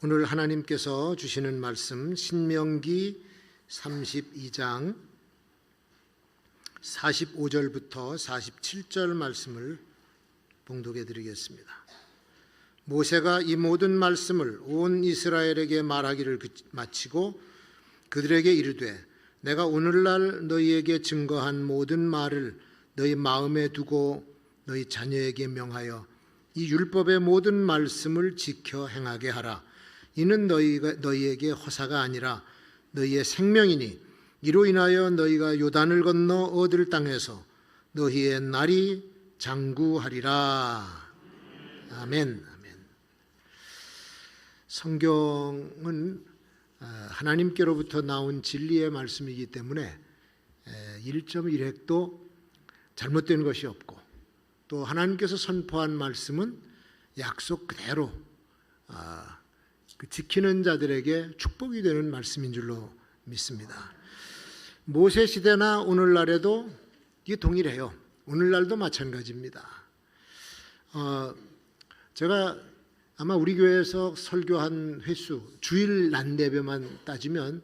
오늘 하나님께서 주시는 말씀 신명기 32장 45절부터 47절 말씀을 봉독해 드리겠습니다. 모세가 이 모든 말씀을 온 이스라엘에게 말하기를 마치고 그들에게 이르되 내가 오늘날 너희에게 증거한 모든 말을 너희 마음에 두고 너희 자녀에게 명하여 이 율법의 모든 말씀을 지켜 행하게 하라. 이는 너희에게 허사가 아니라 너희의 생명이니 이로 인하여 너희가 요단을 건너 얻을 땅에서 너희의 날이 장구하리라. 아멘. 성경은 하나님께로부터 나온 진리의 말씀이기 때문에 1.1획도 잘못된 것이 없고 또 하나님께서 선포한 말씀은 약속 그대로 지키는 자들에게 축복이 되는 말씀인 줄로 믿습니다. 모세 시대나 오늘날에도 이게 동일해요. 오늘날도 마찬가지입니다. 제가 아마 우리 교회에서 설교한 횟수 주일 난대배만 따지면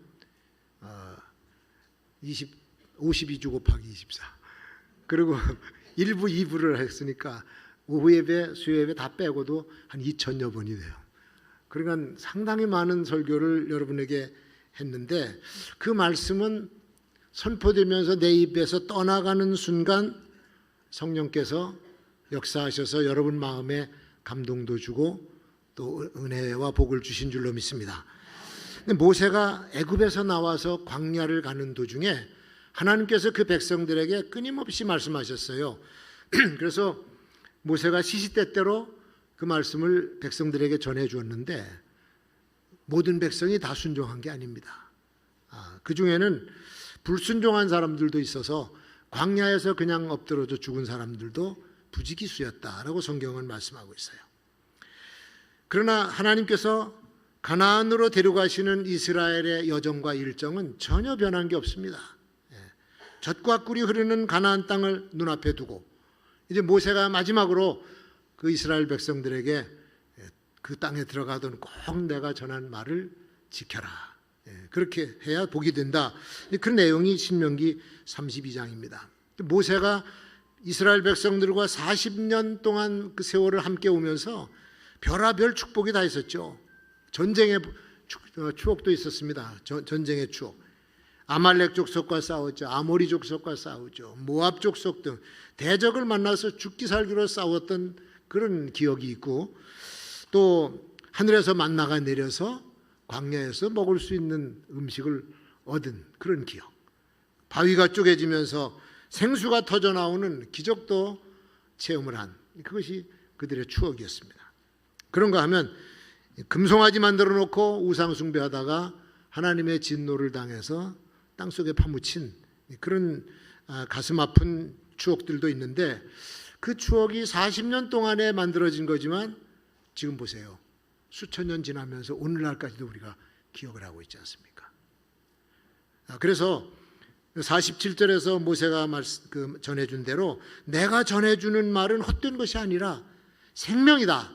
52주 곱하기 24 그리고 1부 2부를 했으니까 오후 예배 수요 예배 다 빼고도 한 2,000여 번이 돼요. 그러니까 상당히 많은 설교를 여러분에게 했는데 그 말씀은 선포되면서 내 입에서 떠나가는 순간 성령께서 역사하셔서 여러분 마음에 감동도 주고 또 은혜와 복을 주신 줄로 믿습니다. 모세가 애굽에서 나와서 광야를 가는 도중에 하나님께서 그 백성들에게 끊임없이 말씀하셨어요. 그래서 모세가 시시때때로 그 말씀을 백성들에게 전해 주었는데 모든 백성이 다 순종한 게 아닙니다. 그 중에는 불순종한 사람들도 있어서 광야에서 그냥 엎드러져 죽은 사람들도 부지기수였다라고 성경은 말씀하고 있어요. 그러나 하나님께서 가나안으로 데려가시는 이스라엘의 여정과 일정은 전혀 변한 게 없습니다. 젖과 꿀이 흐르는 가나안 땅을 눈앞에 두고 이제 모세가 마지막으로 그 이스라엘 백성들에게 그 땅에 들어가던 꼭 내가 전한 말을 지켜라. 그렇게 해야 복이 된다. 그 내용이 신명기 32장입니다. 모세가 이스라엘 백성들과 40년 동안 그 세월을 함께 오면서 별하별 축복이 다 있었죠. 전쟁의 추억도 있었습니다. 전쟁의 추억. 아말렉 족속과 싸웠죠. 아모리 족속과 싸우죠. 모압 족속 등 대적을 만나서 죽기 살기로 싸웠던 그런 기억이 있고 또 하늘에서 만나가 내려서 광야에서 먹을 수 있는 음식을 얻은 그런 기억. 바위가 쪼개지면서 생수가 터져 나오는 기적도 체험을 한 그것이 그들의 추억이었습니다. 그런가 하면 금송아지 만들어 놓고 우상 숭배하다가 하나님의 진노를 당해서 땅속에 파묻힌 그런 가슴 아픈 추억들도 있는데 그 추억이 40년 동안에 만들어진 거지만 지금 보세요. 수천 년 지나면서 오늘날까지도 우리가 기억을 하고 있지 않습니까? 그래서 47절에서 모세가 전해준 대로 내가 전해주는 말은 헛된 것이 아니라 생명이다.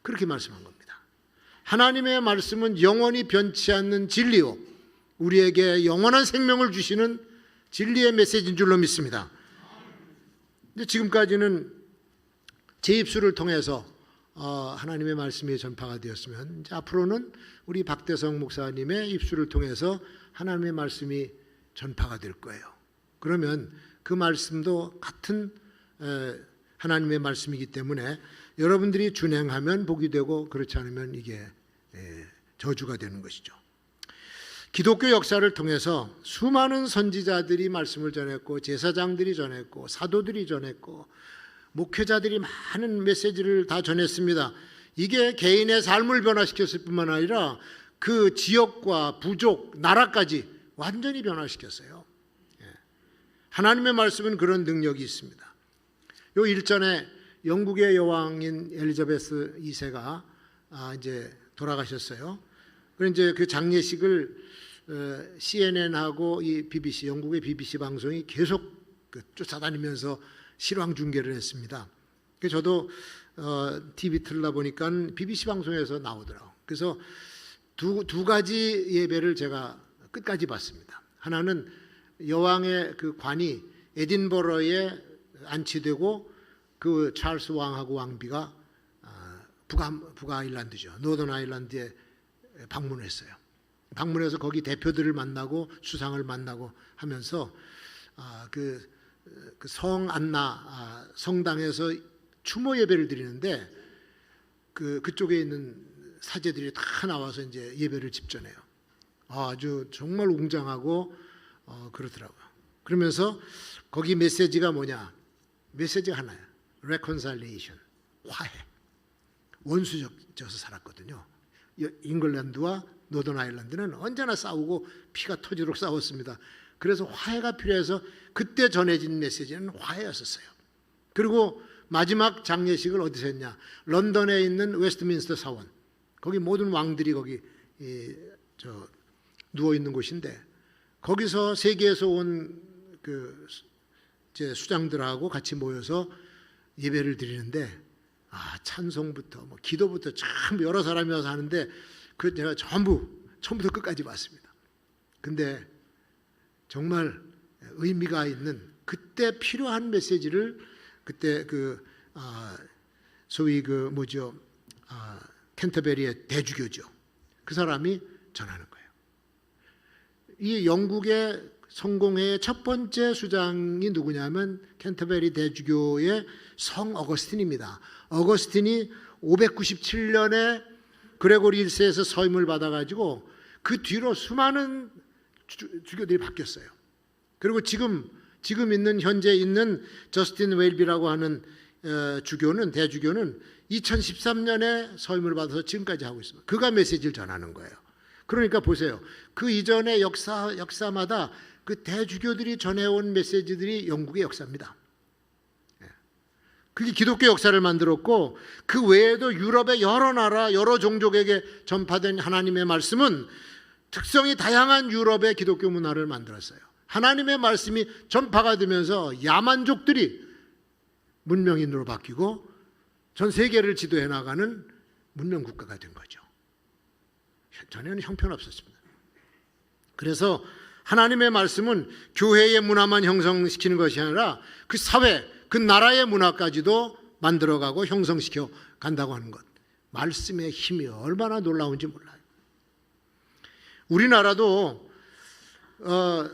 그렇게 말씀한 겁니다. 하나님의 말씀은 영원히 변치 않는 진리요 우리에게 영원한 생명을 주시는 진리의 메시지인 줄로 믿습니다. 근데 지금까지는 제 입술을 통해서 하나님의 말씀이 전파가 되었으면 이제 앞으로는 우리 박대성 목사님의 입술을 통해서 하나님의 말씀이 전파가 될 거예요. 그러면 그 말씀도 같은 하나님의 말씀이기 때문에 여러분들이 준행하면 복이 되고 그렇지 않으면 이게 저주가 되는 것이죠. 기독교 역사를 통해서 수많은 선지자들이 말씀을 전했고 제사장들이 전했고 사도들이 전했고 목회자들이 많은 메시지를 다 전했습니다. 이게 개인의 삶을 변화시켰을 뿐만 아니라 그 지역과 부족, 나라까지 완전히 변화시켰어요. 하나님의 말씀은 그런 능력이 있습니다. 요 일전에 영국의 여왕인 엘리자베스 2세가 이제 돌아가셨어요. 그래서 이제 그 장례식을 CNN하고 이 BBC, 영국의 BBC 방송이 계속 쫓아다니면서 실황 중계를 했습니다. 저도 TV 틀다 보니까 BBC 방송에서 나오더라고. 그래서 두 가지 예배를 제가 끝까지 봤습니다. 하나는 여왕의 그 관이 에딘버러에 안치되고 그 찰스 왕하고 왕비가 북아일란드죠. 노던 아일랜드에 방문했어요. 방문해서 거기 대표들을 만나고 수상을 만나고 하면서 그 성 안나 성당에서 추모 예배를 드리는데 그쪽에 있는 사제들이 다 나와서 이제 예배를 집전해요. 아주 정말 웅장하고 그러더라고요. 그러면서 거기 메시지가 뭐냐? 메시지가 하나야. reconciliation, 화해. 원수적져서 살았거든요. 잉글랜드와 노던 아일랜드는 언제나 싸우고 피가 터지도록 싸웠습니다. 그래서 화해가 필요해서 그때 전해진 메시지는 화해였었어요. 그리고 마지막 장례식을 어디서 했냐? 런던에 있는 웨스트민스터 사원. 거기 모든 왕들이 거기 누워 있는 곳인데 거기서 세계에서 온 그 수장들하고 같이 모여서 예배를 드리는데 찬송부터 뭐 기도부터 참 여러 사람이 와서 하는데 그 제가 처음부터 끝까지 봤습니다. 근데 정말 의미가 있는 그때 필요한 메시지를 그때 소위 캔터베리의 대주교죠. 그 사람이 전하는 거예요. 이 영국의 성공회의 첫 번째 수장이 누구냐면 캔터베리 대주교의 성 어거스틴입니다. 어거스틴이 597년에 그레고리 1세에서 서임을 받아가지고 그 뒤로 수많은 주교들이 바뀌었어요. 그리고 지금 현재 있는 저스틴 웨일비라고 하는 대주교는 2013년에 서임을 받아서 지금까지 하고 있습니다. 그가 메시지를 전하는 거예요. 그러니까 보세요. 그 이전의 역사마다 그 대주교들이 전해온 메시지들이 영국의 역사입니다. 그게 기독교 역사를 만들었고 그 외에도 유럽의 여러 나라, 여러 종족에게 전파된 하나님의 말씀은 특성이 다양한 유럽의 기독교 문화를 만들었어요. 하나님의 말씀이 전파가 되면서 야만족들이 문명인으로 바뀌고 전 세계를 지도해 나가는 문명 국가가 된 거죠. 전에는 형편없었습니다. 그래서 하나님의 말씀은 교회의 문화만 형성시키는 것이 아니라 그 사회, 그 나라의 문화까지도 만들어가고 형성시켜 간다고 하는 것. 말씀의 힘이 얼마나 놀라운지 몰라요. 우리나라도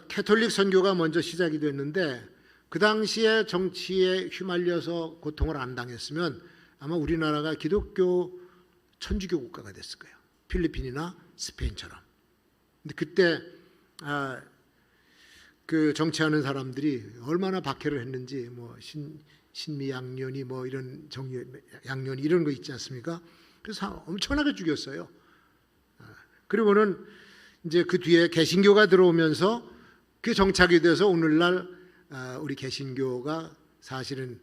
캐톨릭 선교가 먼저 시작이 됐는데 그 당시에 정치에 휘말려서 고통을 안 당했으면 아마 우리나라가 기독교 천주교 국가가 됐을 거예요. 필리핀이나 스페인처럼. 근데 그때 그 정치하는 사람들이 얼마나 박해를 했는지 뭐 신미양면이 뭐 이런 양면이 이런 거 있지 않습니까? 그래서 엄청나게 죽였어요. 그리고는 이제 그 뒤에 개신교가 들어오면서 그 정착이 돼서 오늘날 우리 개신교가 사실은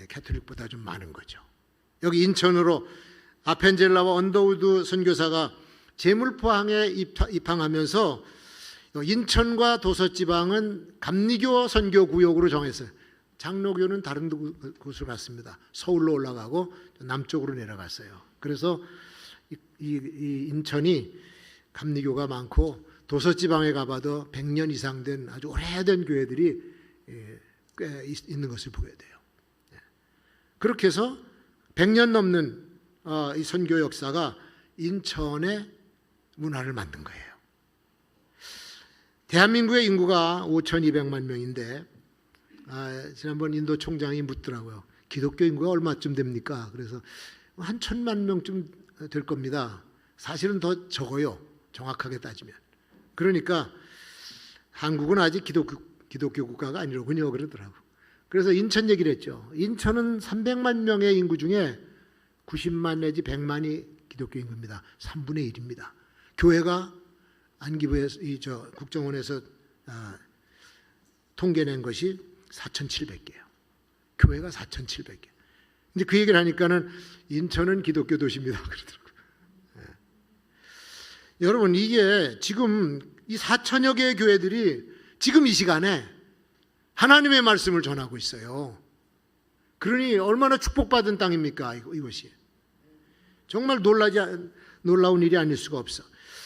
캐톨릭보다 좀 많은 거죠. 여기 인천으로 아펜젤라와 언더우드 선교사가 제물포항에 입항하면서 인천과 도서지방은 감리교 선교구역으로 정했어요. 장로교는 다른 곳으로 갔습니다. 서울로 올라가고 남쪽으로 내려갔어요. 그래서 이 인천이 감리교가 많고 도서지방에 가봐도 100년 이상 된 아주 오래된 교회들이 꽤 있는 것을 보게 돼요. 그렇게 해서 100년 넘는 이 선교 역사가 인천의 문화를 만든 거예요. 대한민국의 인구가 5,200만 명인데 지난번 인도 총장이 묻더라고요. 기독교 인구가 얼마쯤 됩니까? 그래서 한 1,000만 명쯤 될 겁니다. 사실은 더 적어요. 정확하게 따지면. 그러니까 한국은 아직 기독교 국가가 아니로군요. 그러더라고요. 그래서 인천 얘기를 했죠. 인천은 300만 명의 인구 중에 90만 내지 100만이 기독교 인구입니다. 3분의 1입니다. 교회가 안기부에서 국정원에서 통계낸 것이 4,700개예요. 교회가 4,700개. 이제 그 얘기를 하니까는 인천은 기독교 도시입니다. 그러더라고요. 여러분 이게 지금 이 4천여 개의 교회들이 지금 이 시간에 하나님의 말씀을 전하고 있어요. 그러니 얼마나 축복받은 땅입니까? 이것이. 정말 놀라운 일이 아닐 수가 없어.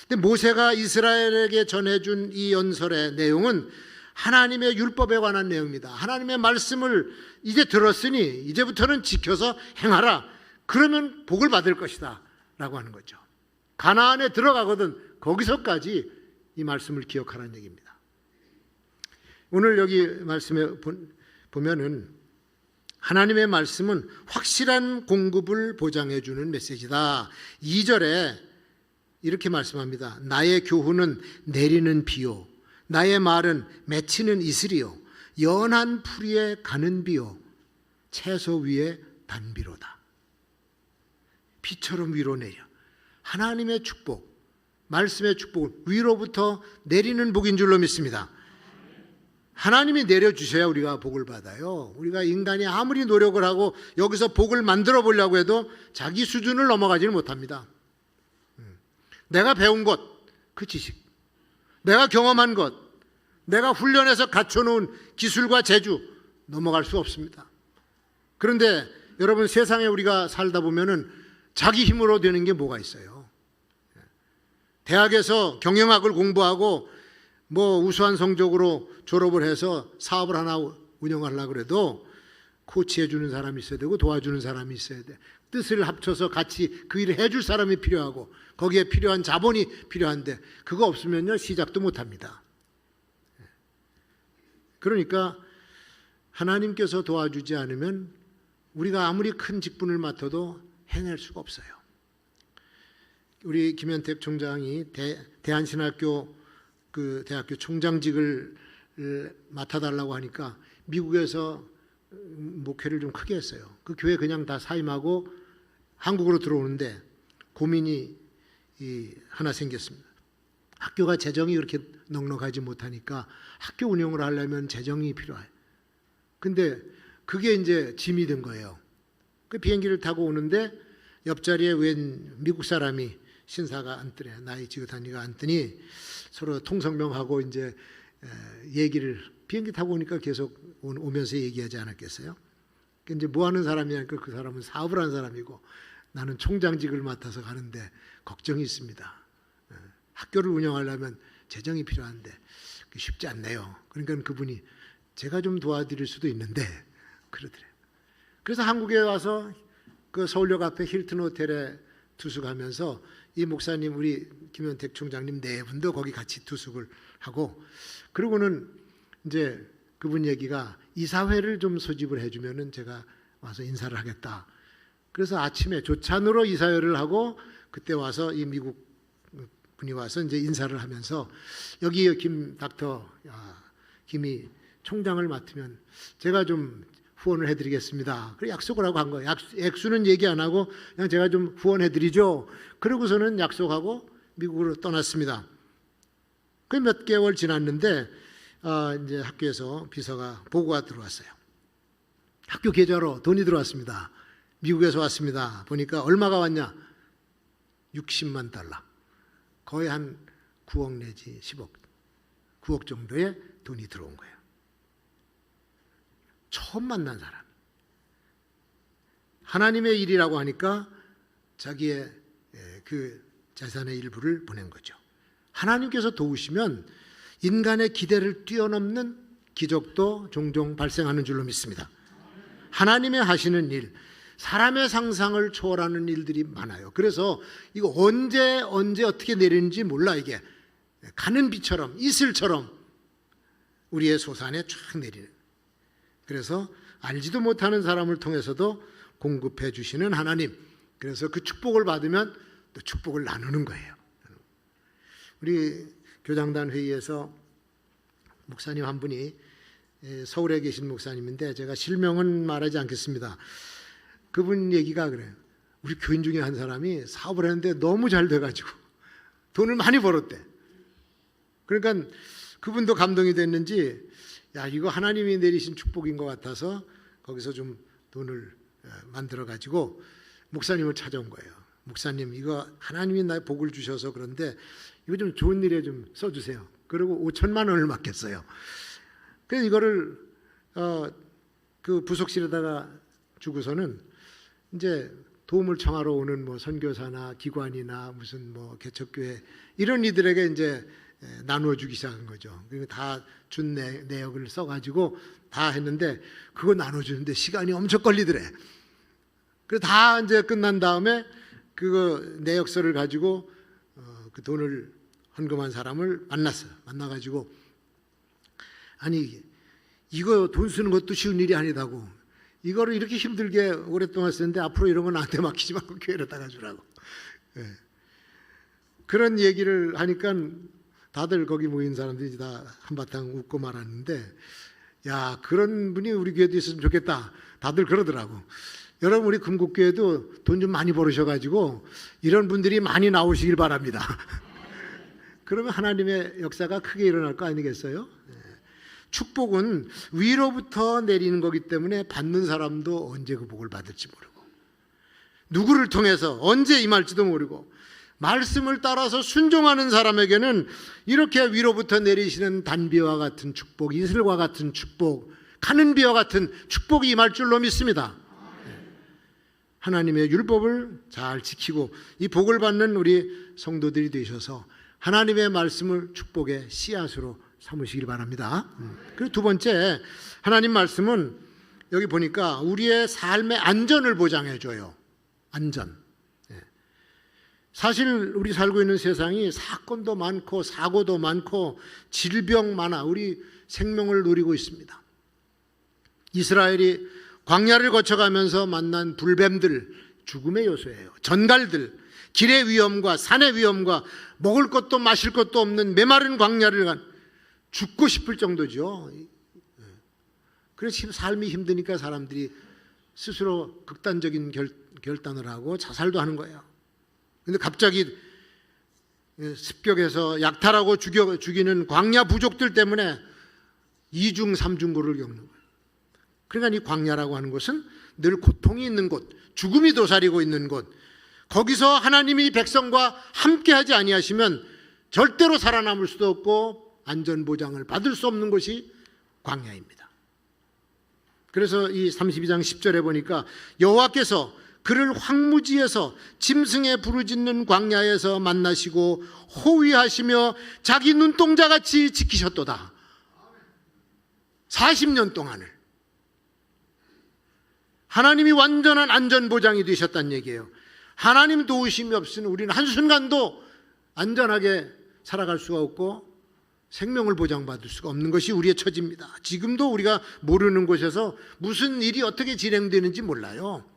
근데 모세가 이스라엘에게 전해준 이 연설의 내용은 하나님의 율법에 관한 내용입니다. 하나님의 말씀을 이제 들었으니 이제부터는 지켜서 행하라. 그러면 복을 받을 것이다 라고 하는 거죠. 가나안에 들어가거든 거기서까지 이 말씀을 기억하라는 얘기입니다. 오늘 여기 말씀에 보면은 하나님의 말씀은 확실한 공급을 보장해 주는 메시지다. 2절에 이렇게 말씀합니다. 나의 교훈은 내리는 비요, 나의 말은 맺히는 이슬이요, 연한 풀이에 가는 비요, 채소 위에 단비로다. 비처럼 위로 내려. 하나님의 축복, 말씀의 축복은 위로부터 내리는 복인 줄로 믿습니다. 하나님이 내려주셔야 우리가 복을 받아요. 우리가 인간이 아무리 노력을 하고 여기서 복을 만들어 보려고 해도 자기 수준을 넘어가지는 못합니다. 내가 배운 것, 그 지식, 내가 경험한 것, 내가 훈련해서 갖춰놓은 기술과 재주 넘어갈 수 없습니다. 그런데 여러분, 세상에 우리가 살다 보면은 자기 힘으로 되는 게 뭐가 있어요? 대학에서 경영학을 공부하고 뭐 우수한 성적으로 졸업을 해서 사업을 하나 운영하려고 해도 코치해 주는 사람이 있어야 되고 도와주는 사람이 있어야 돼. 뜻을 합쳐서 같이 그 일을 해줄 사람이 필요하고 거기에 필요한 자본이 필요한데 그거 없으면요 시작도 못합니다. 그러니까 하나님께서 도와주지 않으면 우리가 아무리 큰 직분을 맡아도 해낼 수가 없어요. 우리 김현택 총장이 대한신학교 그 대학교 총장직을 맡아달라고 하니까 미국에서 목회를 좀 크게 했어요. 그 교회 그냥 다 사임하고 한국으로 들어오는데 고민이 하나 생겼습니다. 학교가 재정이 그렇게 넉넉하지 못하니까 학교 운영을 하려면 재정이 필요해요. 근데 그게 이제 짐이 된 거예요. 그 비행기를 타고 오는데 옆자리에 웬 미국 사람이 신사가 앉더래. 나이 지긋하니가 앉더니 서로 통성명하고 이제 얘기를 비행기 타고 오니까 계속 오면서 얘기하지 않았겠어요? 이제 뭐 하는 사람이냐니까 그 사람은 사업을 하는 사람이고 나는 총장직을 맡아서 가는데 걱정이 있습니다. 학교를 운영하려면 재정이 필요한데 쉽지 않네요. 그러니까 그분이 제가 좀 도와드릴 수도 있는데 그러더래요. 그래서 한국에 와서 그 서울역 앞에 힐튼 호텔에 투숙하면서 이 목사님 우리 김현택 총장님 네 분도 거기 같이 투숙을 하고 그러고는 이제 그분 얘기가 이사회를 좀 소집을 해주면은 제가 와서 인사를 하겠다. 그래서 아침에 조찬으로 이사회를 하고 그때 와서 이 미국 분이 와서 이제 인사를 하면서 여기 김 닥터 김이 총장을 맡으면 제가 좀 후원을 해드리겠습니다. 그래 약속을 하고 한 거예요. 액수는 얘기 안 하고 그냥 제가 좀 후원해드리죠. 그러고서는 약속하고 미국으로 떠났습니다. 그 몇 개월 지났는데 이제 학교에서 비서가 보고가 들어왔어요. 학교 계좌로 돈이 들어왔습니다. 미국에서 왔습니다. 보니까 얼마가 왔냐? 60만 달러. 거의 한 9억 내지 10억, 9억 정도의 돈이 들어온 거예요. 처음 만난 사람. 하나님의 일이라고 하니까 자기의 그 재산의 일부를 보낸 거죠. 하나님께서 도우시면 인간의 기대를 뛰어넘는 기적도 종종 발생하는 줄로 믿습니다. 하나님의 하시는 일, 사람의 상상을 초월하는 일들이 많아요. 그래서 이거 언제 어떻게 내리는지 몰라. 이게 가는 비처럼 이슬처럼 우리의 소산에 쫙 내리는. 그래서 알지도 못하는 사람을 통해서도 공급해 주시는 하나님. 그래서 그 축복을 받으면 또 축복을 나누는 거예요. 우리 교장단 회의에서 목사님 한 분이 서울에 계신 목사님인데 제가 실명은 말하지 않겠습니다. 그분 얘기가 그래요. 우리 교인 중에 한 사람이 사업을 했는데 너무 잘 돼가지고 돈을 많이 벌었대. 그러니까 그분도 감동이 됐는지 야 이거 하나님이 내리신 축복인 것 같아서 거기서 좀 돈을 만들어 가지고 목사님을 찾아온 거예요. 목사님 이거 하나님이 나의 복을 주셔서 그런데 이거 좀 좋은 일에 좀 써주세요. 그리고 5천만 원을 맡겼어요. 그래서 이거를 그 부속실에다가 주고서는 이제 도움을 청하러 오는 뭐 선교사나 기관이나 무슨 뭐 개척교회 이런 이들에게 이제 나눠주기 시작한 거죠. 다 준 내역을 써가지고 다 했는데 그거 나눠주는데 시간이 엄청 걸리더래. 그래서 다 이제 끝난 다음에 그거 내역서를 가지고 그 돈을 헌금한 사람을 만났어요. 만나가지고 아니 이거 돈 쓰는 것도 쉬운 일이 아니다고. 이거를 이렇게 힘들게 오랫동안 쓰는데 앞으로 이런 건 나한테 맡기지 말고 교회에다가 주라고. 예. 그런 얘기를 하니까 다들 거기 모인 사람들이 다 한바탕 웃고 말았는데 야 그런 분이 우리 교회도 있었으면 좋겠다. 다들 그러더라고. 여러분 우리 금곡교회도 돈 좀 많이 벌으셔가지고 이런 분들이 많이 나오시길 바랍니다. 그러면 하나님의 역사가 크게 일어날 거 아니겠어요? 축복은 위로부터 내리는 거기 때문에 받는 사람도 언제 그 복을 받을지 모르고 누구를 통해서 언제 임할지도 모르고 말씀을 따라서 순종하는 사람에게는 이렇게 위로부터 내리시는 단비와 같은 축복, 이슬과 같은 축복, 가는 비와 같은 축복이 임할 줄로 믿습니다. 하나님의 율법을 잘 지키고 이 복을 받는 우리 성도들이 되셔서 하나님의 말씀을 축복의 씨앗으로 삼으시길 바랍니다. 그리고 두 번째, 하나님 말씀은 여기 보니까 우리의 삶의 안전을 보장해 줘요. 안전. 사실 우리 살고 있는 세상이 사건도 많고 사고도 많고 질병 많아 우리 생명을 누리고 있습니다. 이스라엘이 광야를 거쳐가면서 만난 불뱀들 죽음의 요소예요. 전갈들, 길의 위험과 산의 위험과 먹을 것도 마실 것도 없는 메마른 광야를 간 죽고 싶을 정도죠. 그래서 삶이 힘드니까 사람들이 스스로 극단적인 결단을 하고 자살도 하는 거예요. 근데 갑자기 습격해서 약탈하고 죽이는 광야 부족들 때문에 이중 삼중고를 겪는 거예요. 그러니까 이 광야라고 하는 것은 늘 고통이 있는 곳, 죽음이 도사리고 있는 곳, 거기서 하나님이 백성과 함께하지 아니하시면 절대로 살아남을 수도 없고 안전보장을 받을 수 없는 것이 광야입니다. 그래서 이 32장 10절에 보니까 여호와께서 그를 황무지에서 짐승의 부르짖는 광야에서 만나시고 호위하시며 자기 눈동자같이 지키셨도다. 40년 동안을 하나님이 완전한 안전보장이 되셨다는 얘기예요. 하나님 도우심이 없으면 우리는 한순간도 안전하게 살아갈 수가 없고 생명을 보장받을 수가 없는 것이 우리의 처지입니다. 지금도 우리가 모르는 곳에서 무슨 일이 어떻게 진행되는지 몰라요.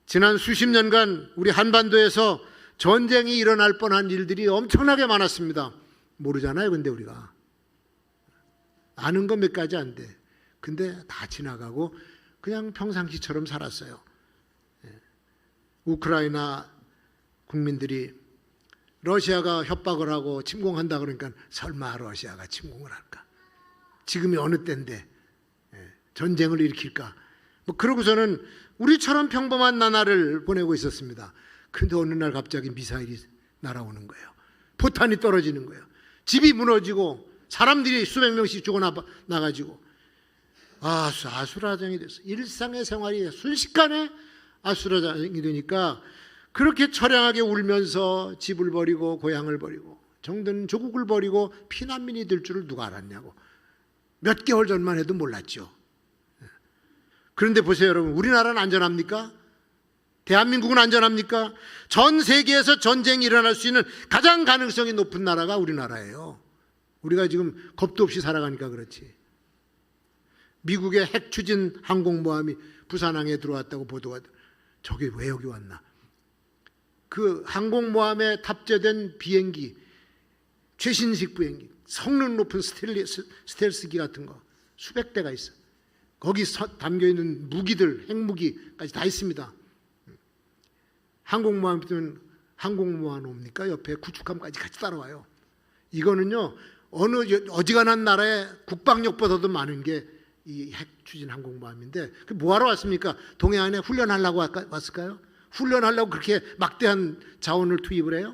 지난 수십 년간 우리 한반도에서 전쟁이 일어날 뻔한 일들이 엄청나게 많았습니다. 모르잖아요. 근데 우리가 아는 건 몇 가지 안 돼. 근데 다 지나가고 그냥 평상시처럼 살았어요. 우크라이나 국민들이 러시아가 협박을 하고 침공한다 그러니까 설마 러시아가 침공을 할까? 지금이 어느 때인데 전쟁을 일으킬까? 뭐 그러고서는 우리처럼 평범한 나날을 보내고 있었습니다. 근데 어느 날 갑자기 미사일이 날아오는 거예요. 포탄이 떨어지는 거예요. 집이 무너지고 사람들이 수백 명씩 죽어나가지고 아수라장이 됐어. 일상의 생활이 순식간에 아수라장이 되니까 그렇게 처량하게 울면서 집을 버리고 고향을 버리고 정든 조국을 버리고 피난민이 될 줄을 누가 알았냐고. 몇 개월 전만 해도 몰랐죠. 그런데 보세요 여러분, 우리나라는 안전합니까? 대한민국은 안전합니까? 전 세계에서 전쟁이 일어날 수 있는 가장 가능성이 높은 나라가 우리나라예요. 우리가 지금 겁도 없이 살아가니까 그렇지. 미국의 핵 추진 항공모함이 부산항에 들어왔다고 보도가 저게 왜 여기 왔나? 그 항공모함에 탑재된 비행기, 최신식 비행기, 성능 높은 스텔스기 같은 거 수백 대가 있어. 거기 담겨있는 무기들, 핵무기까지 다 있습니다. 항공모함 뜨면 항공모함 옵니까? 옆에 구축함까지 같이 따라와요. 이거는요 어느 어지간한 나라의 국방력보다도 많은 게 이 핵 추진 항공모함인데 뭐하러 왔습니까? 동해안에 훈련하려고 왔을까요? 훈련하려고 그렇게 막대한 자원을 투입을 해요?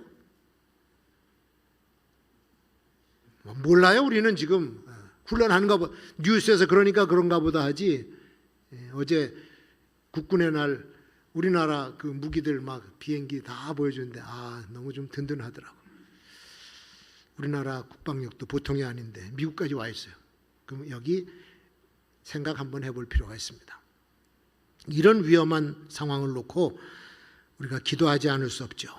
몰라요. 우리는 지금 훈련하는가 보다. 뉴스에서 그러니까 그런가 보다 하지. 어제 국군의 날 우리나라 그 무기들 막 비행기 다 보여주는데 너무 좀 든든하더라고. 우리나라 국방력도 보통이 아닌데 미국까지 와 있어요. 그럼 여기 생각 한번 해볼 필요가 있습니다. 이런 위험한 상황을 놓고 우리가 기도하지 않을 수 없죠.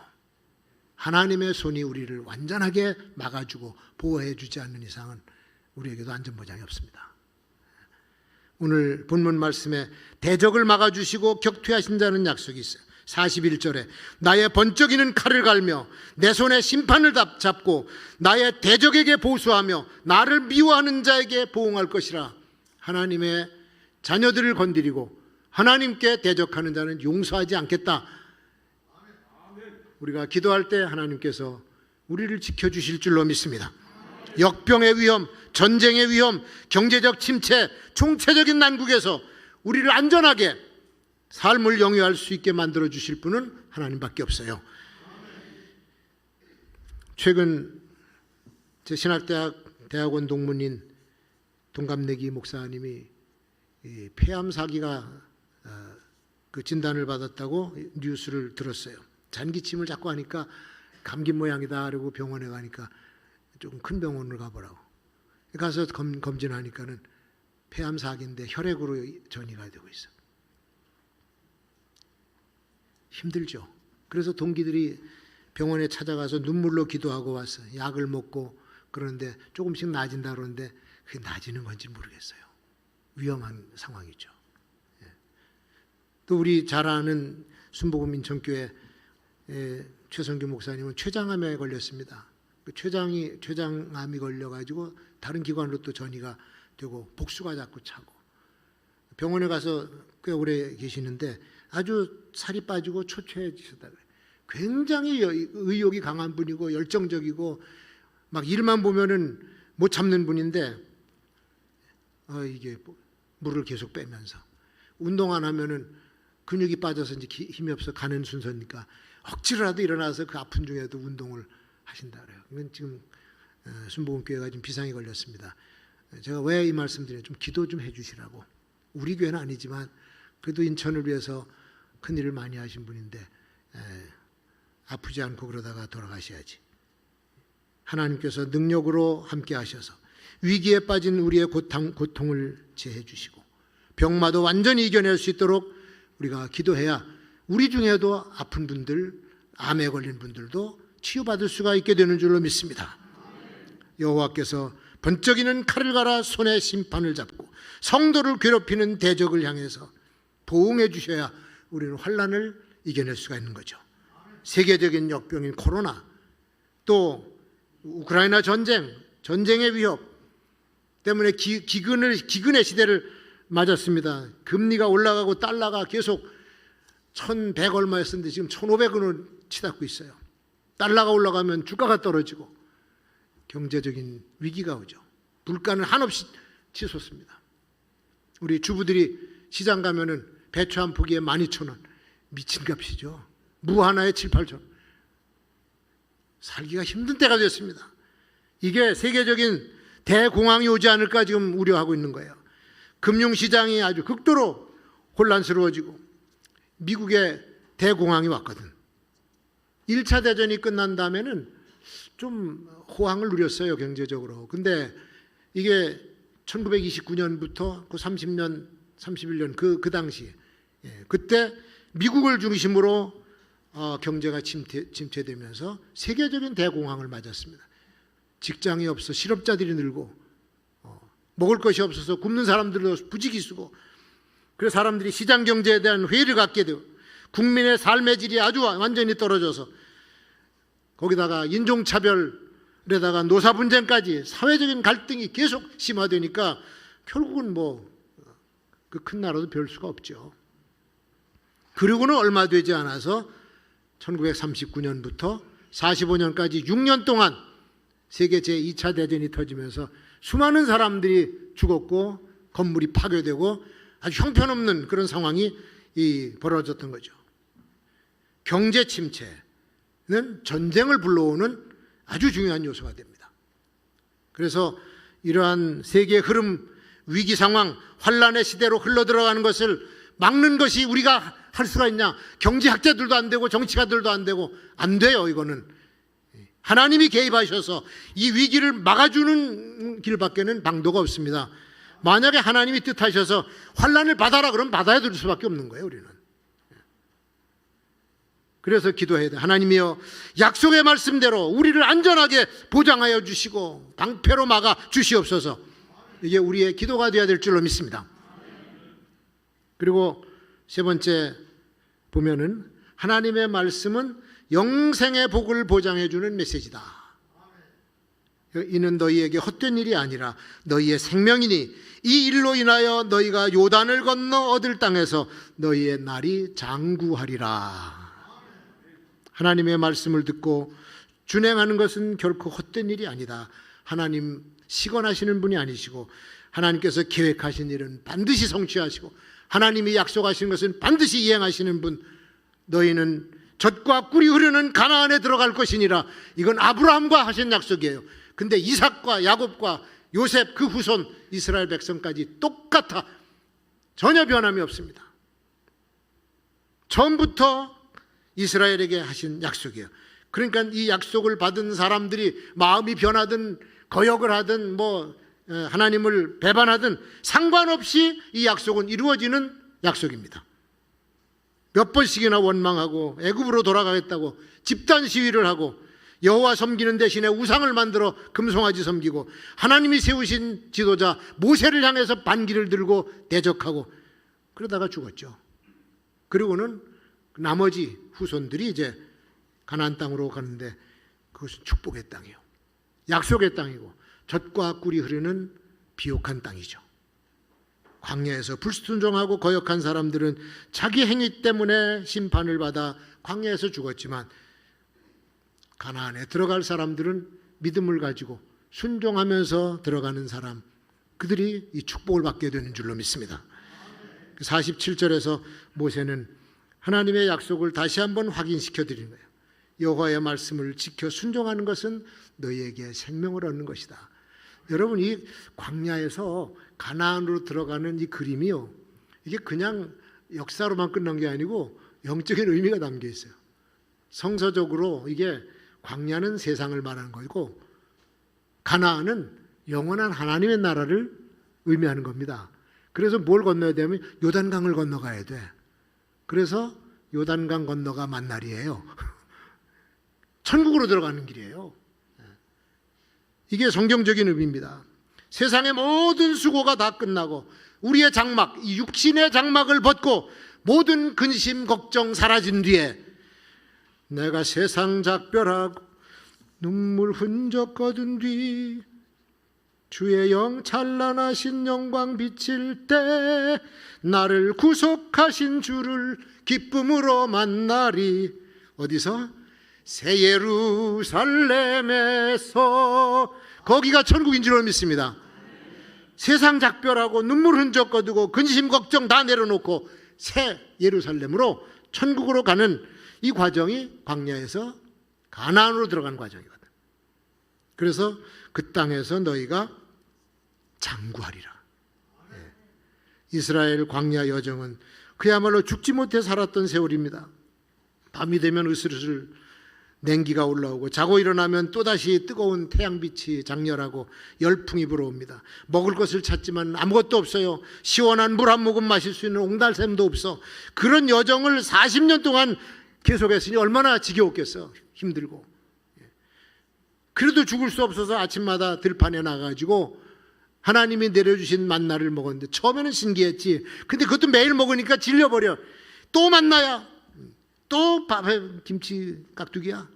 하나님의 손이 우리를 완전하게 막아주고 보호해주지 않는 이상은 우리에게도 안전보장이 없습니다. 오늘 본문 말씀에 대적을 막아주시고 격퇴하신 자는 약속이 있어요. 41절에 나의 번쩍이는 칼을 갈며 내 손에 심판을 잡고 나의 대적에게 보수하며 나를 미워하는 자에게 보응할 것이라. 하나님의 자녀들을 건드리고 하나님께 대적하는 자는 용서하지 않겠다. 우리가 기도할 때 하나님께서 우리를 지켜주실 줄로 믿습니다. 역병의 위험, 전쟁의 위험, 경제적 침체, 총체적인 난국에서 우리를 안전하게 삶을 영위할 수 있게 만들어 주실 분은 하나님밖에 없어요. 최근 제 신학대학 대학원 동문인 동갑내기 목사님이 폐암 사기가 그 진단을 받았다고 뉴스를 들었어요. 잔기침을 자꾸 하니까 감기 모양이다 그러고 병원에 가니까 좀 큰 병원을 가보라고. 가서 검진하니까는 폐암 사기인데 혈액으로 전이가 되고 있어. 힘들죠. 그래서 동기들이 병원에 찾아가서 눈물로 기도하고 왔어. 약을 먹고 그러는데 조금씩 나아진다 그러는데 그게 나아지는 건지 모르겠어요. 위험한 상황이죠. 또 우리 잘 아는 순복음 인천교회 최성규 목사님은 췌장암에 걸렸습니다. 그 췌장암이 걸려가지고 다른 기관으로 또 전이가 되고 복수가 자꾸 차고 병원에 가서 꽤 오래 계시는데 아주 살이 빠지고 초췌해지셨다 그래요. 굉장히 의욕이 강한 분이고 열정적이고 막 일만 보면은 못 참는 분인데 이게 물을 계속 빼면서 운동 안 하면은 근육이 빠져서 이제 힘이 없어 가는 순서니까 억지로라도 일어나서 그 아픈 중에도 운동을 하신다 그래요. 이건 지금 순복음교회가 지금 비상이 걸렸습니다. 제가 왜 이 말씀 드려요? 좀 기도 좀 해주시라고. 우리 교회는 아니지만 그래도 인천을 위해서 큰 일을 많이 하신 분인데 아프지 않고 그러다가 돌아가셔야지. 하나님께서 능력으로 함께 하셔서 위기에 빠진 우리의 고통을 제해 주시고 병마도 완전히 이겨낼 수 있도록 우리가 기도해야 우리 중에도 아픈 분들, 암에 걸린 분들도 치유받을 수가 있게 되는 줄로 믿습니다. 여호와께서 번쩍이는 칼을 갈아 손에 심판을 잡고 성도를 괴롭히는 대적을 향해서 보응해 주셔야 우리는 환난을 이겨낼 수가 있는 거죠. 세계적인 역병인 코로나, 또 우크라이나 전쟁의 위협 때문에 기근의 시대를 맞았습니다. 금리가 올라가고 달러가 계속 1,100 얼마였었는데 지금 1,500원을 치닫고 있어요. 달러가 올라가면 주가가 떨어지고 경제적인 위기가 오죠. 물가는 한없이 치솟습니다. 우리 주부들이 시장 가면은 배추 한 포기에 12,000원. 미친 값이죠. 무 하나에 7, 8천. 살기가 힘든 때가 됐습니다. 이게 세계적인 대공황이 오지 않을까 지금 우려하고 있는 거예요. 금융시장이 아주 극도로 혼란스러워지고 미국의 대공황이 왔거든. 1차 대전이 끝난 다음에는 좀 호황을 누렸어요, 경제적으로. 근데 이게 1929년부터 그 30년, 31년 그 당시 그때 미국을 중심으로 경제가 침체되면서 세계적인 대공황을 맞았습니다. 직장이 없어 실업자들이 늘고 먹을 것이 없어서 굶는 사람들도 부지기수고 그래서 사람들이 시장 경제에 대한 회의를 갖게 되고 국민의 삶의 질이 아주 완전히 떨어져서 거기다가 인종차별에다가 노사분쟁까지 사회적인 갈등이 계속 심화되니까 결국은 그 큰 나라도 별 수가 없죠. 그리고는 얼마 되지 않아서 1939년부터 45년까지 6년 동안 세계 제2차 대전이 터지면서 수많은 사람들이 죽었고 건물이 파괴되고 아주 형편없는 그런 상황이 벌어졌던 거죠. 경제 침체는 전쟁을 불러오는 아주 중요한 요소가 됩니다. 그래서 이러한 세계의 흐름, 위기 상황, 환란의 시대로 흘러들어가는 것을 막는 것이 우리가 할 수가 있냐? 경제학자들도 안 되고 정치가들도 안 되고 안 돼요. 이거는 하나님이 개입하셔서 이 위기를 막아주는 길밖에는 방도가 없습니다. 만약에 하나님이 뜻하셔서 환난을 받아라 그러면 받아야 될 수밖에 없는 거예요. 우리는. 그래서 기도해야 돼. 하나님이여, 약속의 말씀대로 우리를 안전하게 보장하여 주시고 방패로 막아 주시옵소서. 이게 우리의 기도가 되어야 될 줄로 믿습니다. 그리고 세 번째 보면은 하나님의 말씀은 영생의 복을 보장해 주는 메시지다. 이는 너희에게 헛된 일이 아니라 너희의 생명이니 이 일로 인하여 너희가 요단을 건너 얻을 땅에서 너희의 날이 장구하리라. 하나님의 말씀을 듣고 준행하는 것은 결코 헛된 일이 아니다. 하나님 시건하시는 분이 아니시고 하나님께서 계획하신 일은 반드시 성취하시고 하나님이 약속하신 것은 반드시 이행하시는 분. 너희는 젖과 꿀이 흐르는 가나안에 들어갈 것이니라. 이건 아브라함과 하신 약속이에요. 근데 이삭과 야곱과 요셉 그 후손 이스라엘 백성까지 똑같아. 전혀 변함이 없습니다. 처음부터 이스라엘에게 하신 약속이에요. 그러니까 이 약속을 받은 사람들이 마음이 변하든 거역을 하든 하나님을 배반하든 상관없이 이 약속은 이루어지는 약속입니다. 몇 번씩이나 원망하고 애굽으로 돌아가겠다고 집단 시위를 하고 여호와 섬기는 대신에 우상을 만들어 금송아지 섬기고 하나님이 세우신 지도자 모세를 향해서 반기를 들고 대적하고 그러다가 죽었죠. 그리고는 나머지 후손들이 이제 가나안 땅으로 가는데 그것은 축복의 땅이에요. 약속의 땅이고 젖과 꿀이 흐르는 비옥한 땅이죠. 광야에서 불순종하고 거역한 사람들은 자기 행위 때문에 심판을 받아 광야에서 죽었지만 가나안에 들어갈 사람들은 믿음을 가지고 순종하면서 들어가는 사람, 그들이 이 축복을 받게 되는 줄로 믿습니다. 47절에서 모세는 하나님의 약속을 다시 한번 확인시켜 드리는 거예요. 여호와의 말씀을 지켜 순종하는 것은 너희에게 생명을 얻는 것이다. 여러분, 이 광야에서 가나안으로 들어가는 이 그림이요, 이게 그냥 역사로만 끝난 게 아니고 영적인 의미가 담겨 있어요. 성서적으로 이게 광야는 세상을 말하는 거고 가나안은 영원한 하나님의 나라를 의미하는 겁니다. 그래서 뭘 건너야 되면 요단강을 건너가야 돼. 그래서 요단강 건너가 만날이에요. 천국으로 들어가는 길이에요. 이게 성경적인 의미입니다. 세상의 모든 수고가 다 끝나고 우리의 장막, 이 육신의 장막을 벗고 모든 근심, 걱정 사라진 뒤에 내가 세상 작별하고 눈물 흔적 거둔 뒤 주의 영 찬란하신 영광 비칠 때 나를 구속하신 주를 기쁨으로 만나리. 어디서? 새 예루살렘에서. 거기가 천국인 줄 믿습니다. 세상 작별하고 눈물 흔적 거두고 근심 걱정 다 내려놓고 새 예루살렘으로 천국으로 가는 이 과정이 광야에서 가나안으로 들어가는 과정이거든. 그래서 그 땅에서 너희가 장구하리라. 이스라엘 광야 여정은 그야말로 죽지 못해 살았던 세월입니다. 밤이 되면 으슬으슬 냉기가 올라오고 자고 일어나면 또다시 뜨거운 태양빛이 장렬하고 열풍이 불어옵니다. 먹을 것을 찾지만 아무것도 없어요. 시원한 물 한 모금 마실 수 있는 옹달샘도 없어. 그런 여정을 40년 동안 계속했으니 얼마나 지겨웠겠어. 힘들고. 그래도 죽을 수 없어서 아침마다 들판에 나가가지고 하나님이 내려주신 만나를 먹었는데 처음에는 신기했지. 근데 그것도 매일 먹으니까 질려버려. 또 만나야, 또 밥에 김치 깍두기야.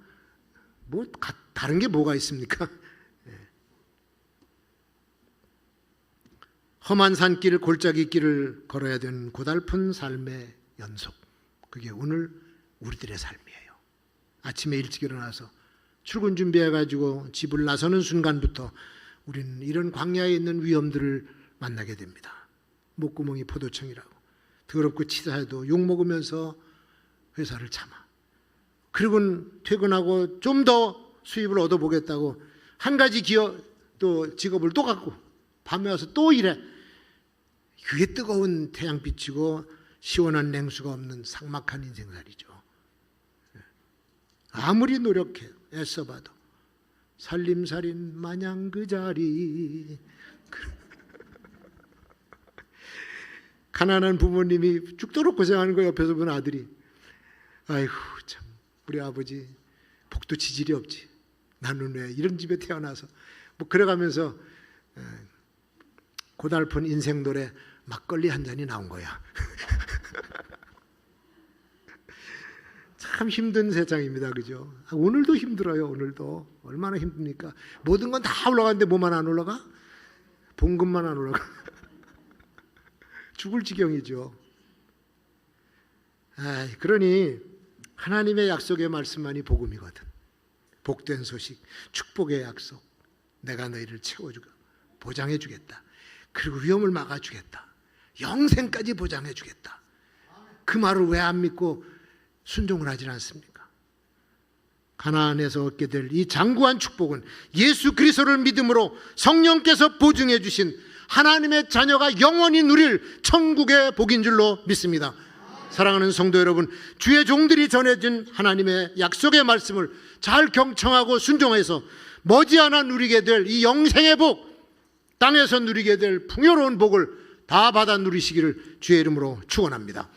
뭐 다른 게 뭐가 있습니까? 험한 산길, 골짜기 길을 걸어야 되는 고달픈 삶의 연속. 그게 오늘 우리들의 삶이에요. 아침에 일찍 일어나서 출근 준비해가지고 집을 나서는 순간부터 우리는 이런 광야에 있는 위험들을 만나게 됩니다. 목구멍이 포도청이라고 더럽고 치사해도 욕먹으면서 회사를 참아. 그리고는 퇴근하고 좀 더 수입을 얻어보겠다고 한 가지 또 직업을 또 갖고 밤에 와서 또 일해. 그게 뜨거운 태양빛이고 시원한 냉수가 없는 삭막한 인생살이죠. 아무리 노력해 애써봐도 살림살인 마냥 그 자리. 가난한 부모님이 죽도록 고생하는 거 옆에서 본 아들이, 아이고 참 우리 아버지 복도 지질이 없지, 나는 왜 이런 집에 태어나서, 뭐 그래가면서 고달픈 인생 노래 막걸리 한 잔이 나온 거야. 참 힘든 세상입니다, 그죠? 오늘도 힘들어요. 오늘도 얼마나 힘듭니까? 모든 건 다 올라가는데 뭐만 안 올라가? 봉급만 안 올라가. 죽을 지경이죠. 그러니 하나님의 약속의 말씀만이 복음이거든. 복된 소식, 축복의 약속. 내가 너희를 채워주고 보장해 주겠다. 그리고 위험을 막아주겠다. 영생까지 보장해 주겠다. 그 말을 왜 안 믿고 순종을 하지 않습니까? 가나안에서 얻게 될 이 장구한 축복은 예수 그리스도를 믿음으로 성령께서 보증해 주신 하나님의 자녀가 영원히 누릴 천국의 복인 줄로 믿습니다. 사랑하는 성도 여러분, 주의 종들이 전해진 하나님의 약속의 말씀을 잘 경청하고 순종해서 머지않아 누리게 될 이 영생의 복, 땅에서 누리게 될 풍요로운 복을 다 받아 누리시기를 주의 이름으로 축원합니다.